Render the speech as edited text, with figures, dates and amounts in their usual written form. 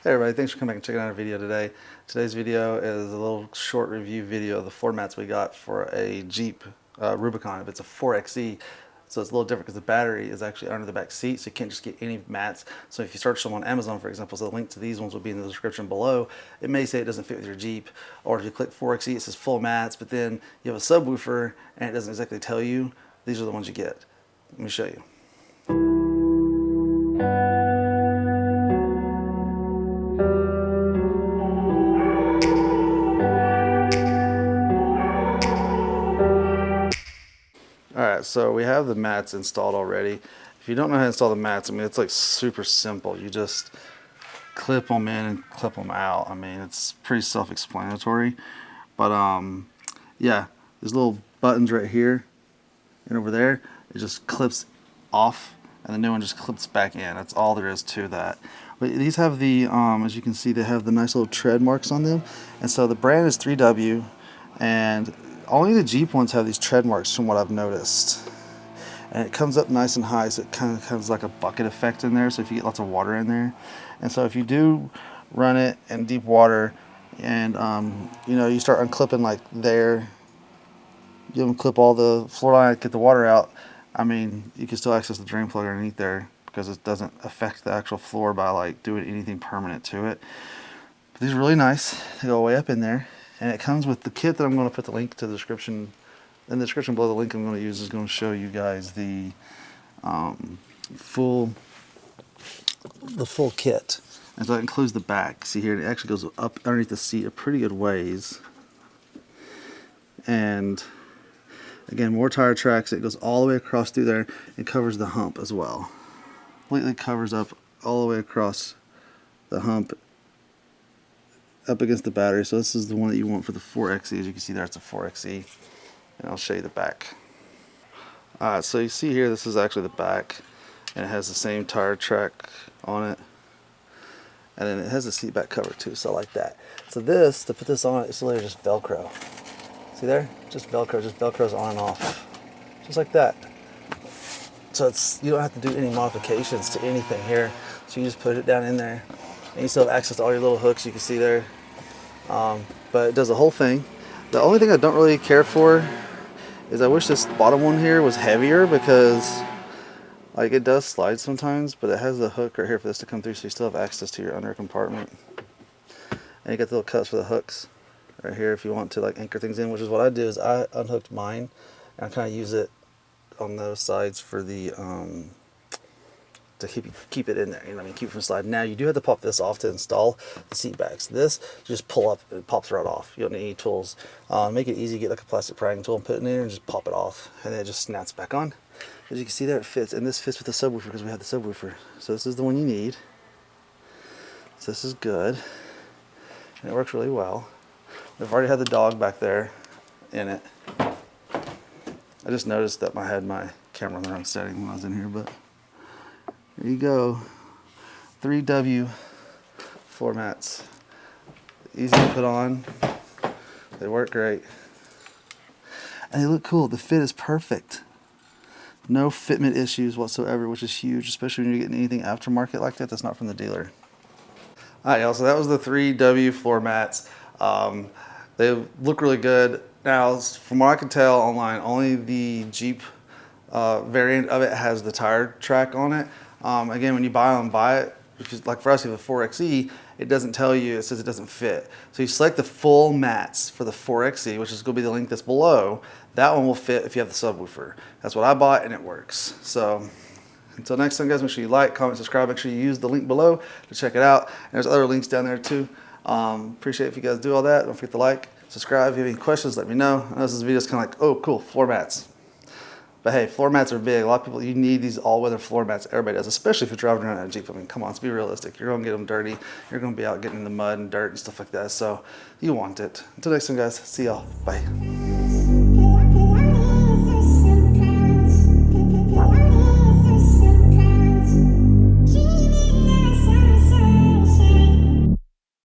Hey everybody, thanks for coming back and checking out our video today. Today's video is a little short review video of the floor mats we got for a Jeep Rubicon. It's a 4xe, so it's a little different because the battery is actually under the back seat, so you can't just get any mats. So if you search them on Amazon, for example, so the link to these ones will be in the description below. It may say it doesn't fit with your Jeep, or if you click 4xe, it says full mats, but then you have a subwoofer and it doesn't exactly tell you. These are the ones you get. Let me show you. Alright, so we have the mats installed already. If you don't know how to install the mats, I mean, it's like super simple. You just clip them in and clip them out. I mean, it's pretty self-explanatory. But yeah, there's little buttons right here and over there. It just clips off and the new one just clips back in. That's all there is to that. But these have the, as you can see, they have the nice little tread marks on them. And so the brand is 3W, and only the Jeep ones have these tread marks from what I've noticed. And it comes up nice and high, so it kind of has like a bucket effect in there, so if you get lots of water in there. And so if you do run it in deep water and you know, you start unclipping like there, you unclip all the floor line, get the water out, I mean, you can still access the drain plug underneath there because it doesn't affect the actual floor by like doing anything permanent to it. But these are really nice. They go way up in there. And it comes with the kit that I'm going to put the link to the description. In the description below, the link I'm going to use is going to show you guys the full kit. And so it includes the back. See here, it actually goes up underneath the seat a pretty good ways. And again, more tire tracks. It goes all the way across through there and covers the hump as well. Completely covers up all the way across the hump up against the battery. So this is the one that you want for the 4xe. As you can see there, it's a 4xe. And I'll show you the back. Alright, so you see here, this is actually the back. And it has the same tire track on it. And then it has the seat back cover too, so like that. So this, to put this on, it's literally just Velcro. See there? Just Velcro, just Velcro's on and off. Just like that. So it's, you don't have to do any modifications to anything here. So you just put it down in there. And you still have access to all your little hooks you can see there. But it does the whole thing. The only thing I don't really care for is I wish this bottom one here was heavier, because like it does slide sometimes, but it has the hook right here for this to come through, so you still have access to your under compartment. And you got the little cuts for the hooks right here if you want to like anchor things in, which is what I do. Is I unhooked mine and I kind of use it on those sides for the to keep it in there, you know what I mean, keep it from sliding. Now you do have to pop this off to install the seat backs. This, just pull up, it pops right off. You don't need any tools. Make it easy, get like a plastic prying tool and put it in there and just pop it off, and then it just snaps back on. As you can see there, it fits, and this fits with the subwoofer because we have the subwoofer. So this is the one you need. So this is good, and it works really well. We've already had the dog back there in it. I just noticed that I had my camera on the wrong setting when I was in here, but there you go. 3W floor mats. Easy to put on. They work great. And they look cool. The fit is perfect. No fitment issues whatsoever, which is huge, especially when you're getting anything aftermarket like that that's not from the dealer. Alright, y'all, so that was the 3W floor mats. They look really good. Now, from what I can tell online, only the Jeep variant of it has the tire track on it. Again, when you buy it, because like for us, you have a 4xe, it doesn't tell you, it says it doesn't fit. So you select the full mats for the 4xe, which is going to be the link that's below. That one will fit if you have the subwoofer. That's what I bought, and it works. So until next time, guys, make sure you like, comment, subscribe. Make sure you use the link below to check it out. And there's other links down there too. Appreciate it if you guys do all that. Don't forget to like, subscribe. If you have any questions, let me know. I know this video is kind of like, oh, cool, floor mats. But hey, floor mats are big. A lot of people, you need these all-weather floor mats. Everybody does, especially if you're driving around in a Jeep. I mean, come on, let's be realistic. You're going to get them dirty. You're going to be out getting in the mud and dirt and stuff like that. So you want it. Until next time, guys. See y'all. Bye.